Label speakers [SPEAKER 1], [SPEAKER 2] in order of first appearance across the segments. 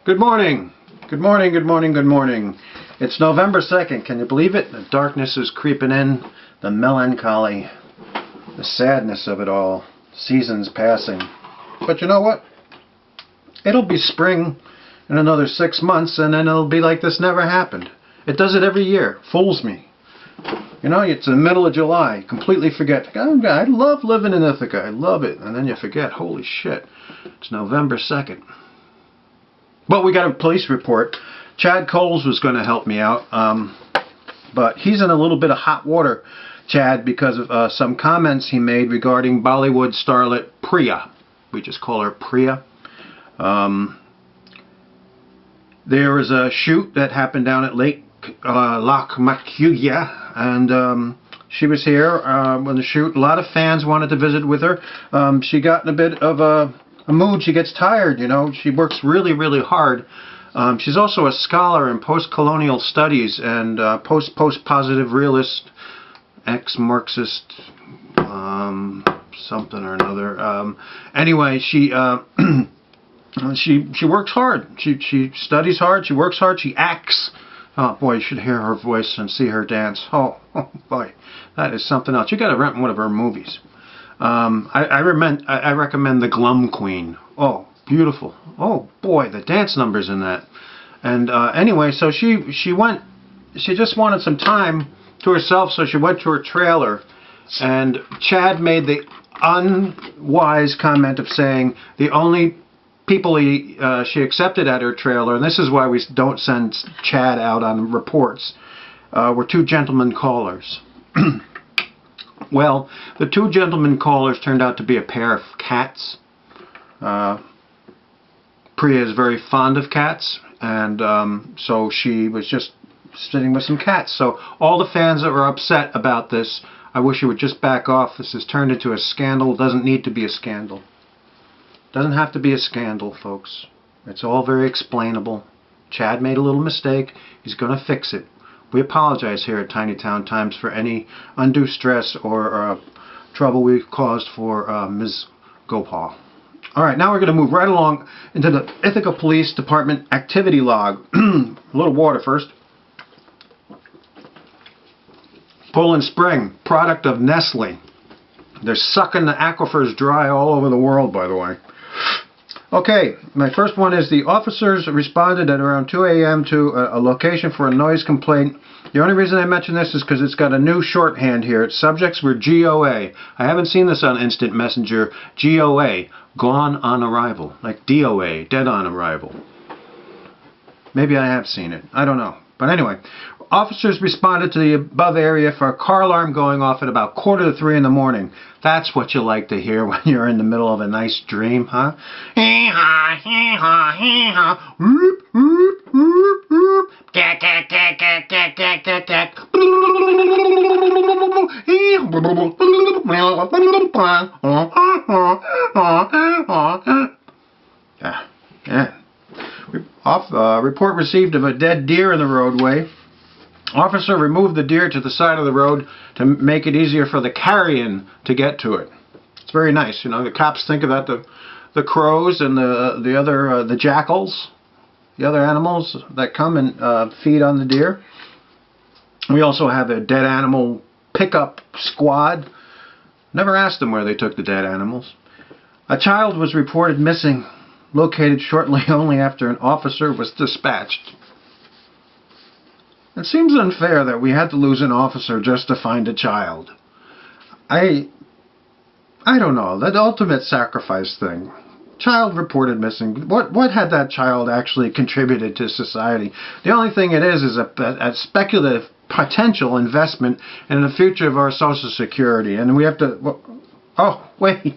[SPEAKER 1] Good morning. Good morning, good morning, good morning. It's November 2nd. Can you believe it? The darkness is creeping in. The melancholy. The sadness of it all. Seasons passing. But you know what? It'll be spring in another 6 months and then it'll be like this never happened. It does it every year. Fools me. You know, it's the middle of July. Completely forget. Oh, God, I love living in Ithaca. I love it. And then you forget. Holy shit. It's November 2nd. Well, we got a police report. Chad Coles was going to help me out. But he's in a little bit of hot water, Chad, because of some comments he made regarding Bollywood starlet Priya. We just call her Priya. There was a shoot that happened down at Lake Lakmakuya, and she was here when the shoot. A lot of fans wanted to visit with her. She got in a bit of a mood. She gets tired, you know. She works really, really hard. She's also a scholar in post-colonial studies and post-positive realist, ex-Marxist, something or another. Anyway, she works hard. She studies hard. She works hard. She acts. Oh boy, you should hear her voice and see her dance. Oh boy, that is something else. You got to rent one of her movies. I recommend The Glum Queen. Oh, beautiful. Oh boy, the dance numbers in that. And anyway, so she just wanted some time to herself, so she went to her trailer. And Chad made the unwise comment of saying the only people she accepted at her trailer, and this is why we don't send Chad out on reports, were two gentlemen callers. Well, the two gentlemen callers turned out to be a pair of cats. Priya is very fond of cats, and so she was just sitting with some cats. So all the fans that were upset about this, I wish you would just back off. This has turned into a scandal. It doesn't need to be a scandal. Doesn't have to be a scandal, folks. It's all very explainable. Chad made a little mistake. He's going to fix it. We apologize here at Tiny Town Times for any undue stress or trouble we've caused for Ms. Gopal. All right, now we're going to move right along into the Ithaca Police Department activity log. A little water first. Poland Spring, product of Nestle. They're sucking the aquifers dry all over the world, by the way. Okay, my first one is the officers responded at around 2 a.m. to a location for a noise complaint. The only reason I mention this is because it's got a new shorthand here. Its subjects were GOA. I haven't seen this on Instant Messenger. GOA, gone on arrival. Like DOA, dead on arrival. Maybe I have seen it. I don't know. But anyway, officers responded to the above area for a car alarm going off at about 2:45 in the morning. That's what you like to hear when you're in the middle of a nice dream, huh? Hee-haw, hee-haw, hee-haw. Whoop, whoop, whoop, whoop. Gack, gack, gack, gack, gack, gack, gack, gack. Report received of a dead deer in the roadway. Officer removed the deer to the side of the road to make it easier for the carrion to get to it. It's very nice, you know. The cops think about the crows and the jackals, the other animals that come and feed on the deer. We also have a dead animal pickup squad. Never asked them where they took the dead animals. A child was reported missing, located shortly only after an officer was dispatched. It seems unfair that we had to lose an officer just to find a child. I don't know, that ultimate sacrifice thing. Child reported missing. What had that child actually contributed to society? The only thing it is a speculative potential investment in the future of our Social Security. And we have to... Oh, wait.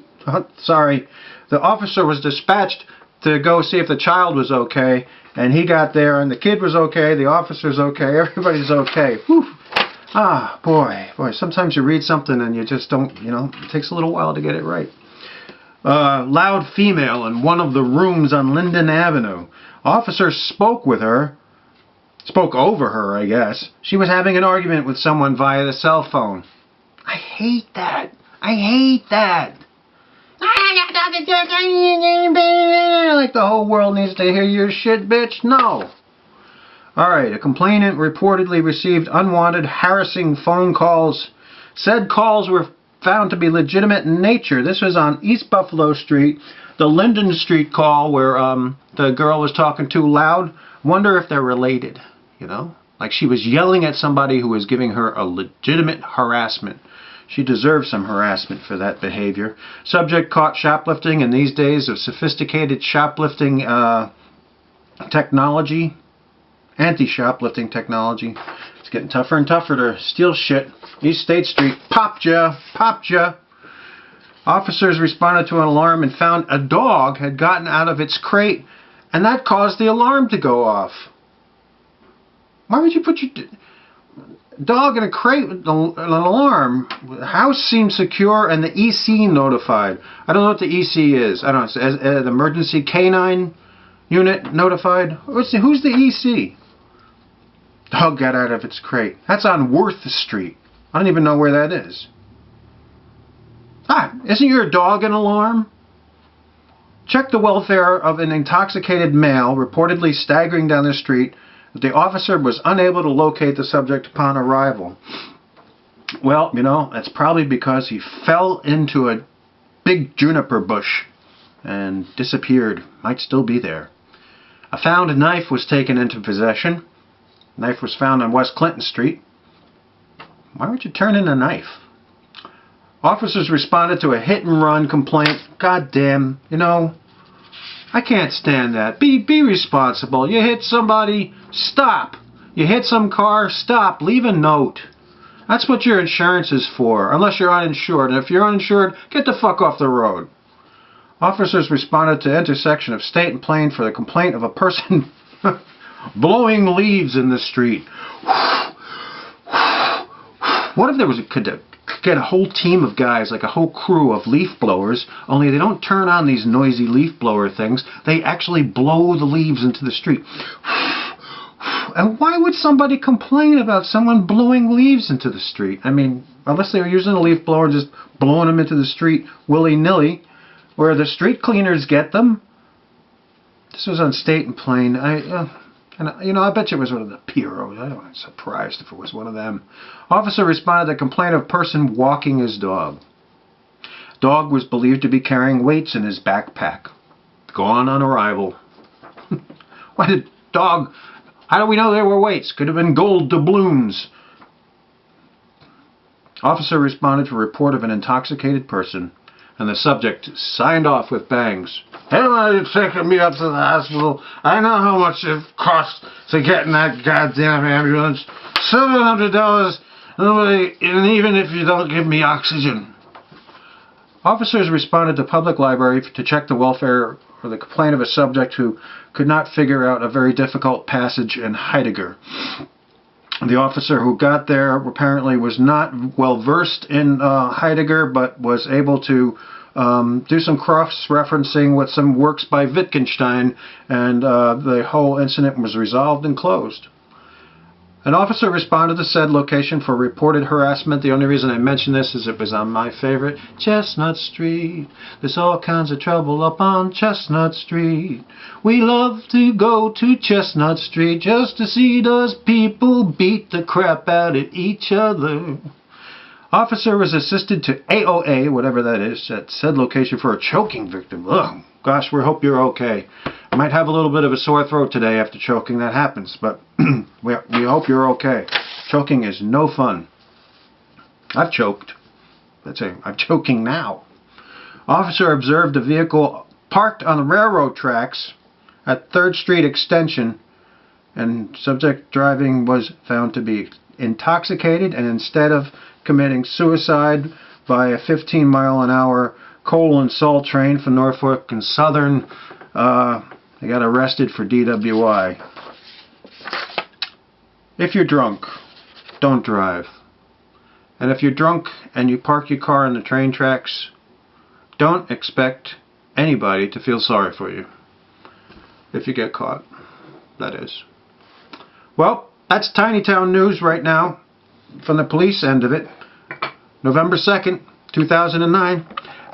[SPEAKER 1] Sorry. The officer was dispatched to go see if the child was okay, and he got there, and the kid was okay, the officer's okay, everybody's okay. Whew. Ah, boy, sometimes you read something and you just don't, you know, it takes a little while to get it right. Loud female in one of the rooms on Linden Avenue. Officer spoke over her, I guess. She was having an argument with someone via the cell phone. I hate that. like the whole world needs to hear your shit, bitch. No. Alright, a complainant reportedly received unwanted, harassing phone calls. Said calls were found to be legitimate in nature. This was on East Buffalo Street, the Linden Street call where the girl was talking too loud. Wonder if they're related, you know? Like she was yelling at somebody who was giving her a legitimate harassment. She deserves some harassment for that behavior. Subject caught shoplifting in these days of sophisticated shoplifting technology. Anti-shoplifting technology. It's getting tougher and tougher to steal shit. East State Street, popped ya. Officers responded to an alarm and found a dog had gotten out of its crate, and that caused the alarm to go off. Why would you put your dog in a crate with an alarm? The house seemed secure and the EC notified. I don't know what the EC is. I don't know. An emergency canine unit notified. Who's the EC? Dog got out of its crate. That's on Worth Street. I don't even know where that is. Isn't your dog an alarm? Check the welfare of an intoxicated male reportedly staggering down the street. The officer was unable to locate the subject upon arrival. Well, you know, that's probably because he fell into a big juniper bush and disappeared. Might still be there. A found knife was taken into possession. Knife was found on West Clinton Street. Why would you turn in a knife? Officers responded to a hit-and-run complaint. God damn, you know, I can't stand that. Be responsible. You hit somebody, stop. You hit some car, stop. Leave a note. That's what your insurance is for, unless you're uninsured. And if you're uninsured, get the fuck off the road. Officers responded to intersection of State and Plain for the complaint of a person blowing leaves in the street. What if there was could get a whole team of guys, like a whole crew of leaf blowers, only they don't turn on these noisy leaf blower things. They actually blow the leaves into the street. And why would somebody complain about someone blowing leaves into the street? I mean, unless they were using a leaf blower and just blowing them into the street willy-nilly, where the street cleaners get them. This was on State and Plain. You know, I bet you it was one of the Pierots. I wasn't surprised if it was one of them. Officer responded to complaint of person walking his dog. Dog was believed to be carrying weights in his backpack. Gone on arrival. Why did dog... How do we know there were weights? Could have been gold doubloons. Officer responded to a report of an intoxicated person, and the subject signed off with bangs. Everybody taking me up to the hospital. I know how much it costs to get in that goddamn ambulance. $700, and even if you don't give me oxygen. Officers responded to public library to check the welfare or the complaint of a subject who could not figure out a very difficult passage in Heidegger. The officer who got there apparently was not well versed in Heidegger, but was able to do some cross-referencing with some works by Wittgenstein, and the whole incident was resolved and closed. An officer responded to said location for reported harassment. The only reason I mention this is it was on my favorite, Chestnut Street. There's all kinds of trouble up on Chestnut Street. We love to go to Chestnut Street just to see those people beat the crap out of each other. Officer was assisted to AOA, whatever that is, at said location for a choking victim. Ugh, gosh, we hope you're okay. I might have a little bit of a sore throat today after choking. That happens, but we hope you're okay. Choking is no fun. I've choked. I'm choking now. Officer observed a vehicle parked on the railroad tracks at 3rd Street Extension, and subject driving was found to be intoxicated, and instead of committing suicide by a 15-mile-an-hour coal and salt train from Norfolk and Southern, they got arrested for DWI. If you're drunk, don't drive. And if you're drunk and you park your car on the train tracks, don't expect anybody to feel sorry for you. If you get caught, that is. Well, that's Tiny Town News right now from the police end of it. November 2nd, 2009.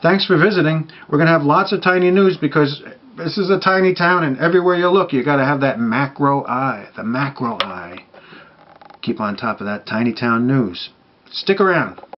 [SPEAKER 1] Thanks for visiting. We're going to have lots of tiny news because this is a tiny town, and everywhere you look, you got to have that macro eye, the macro eye. Keep on top of that tiny town news. Stick around.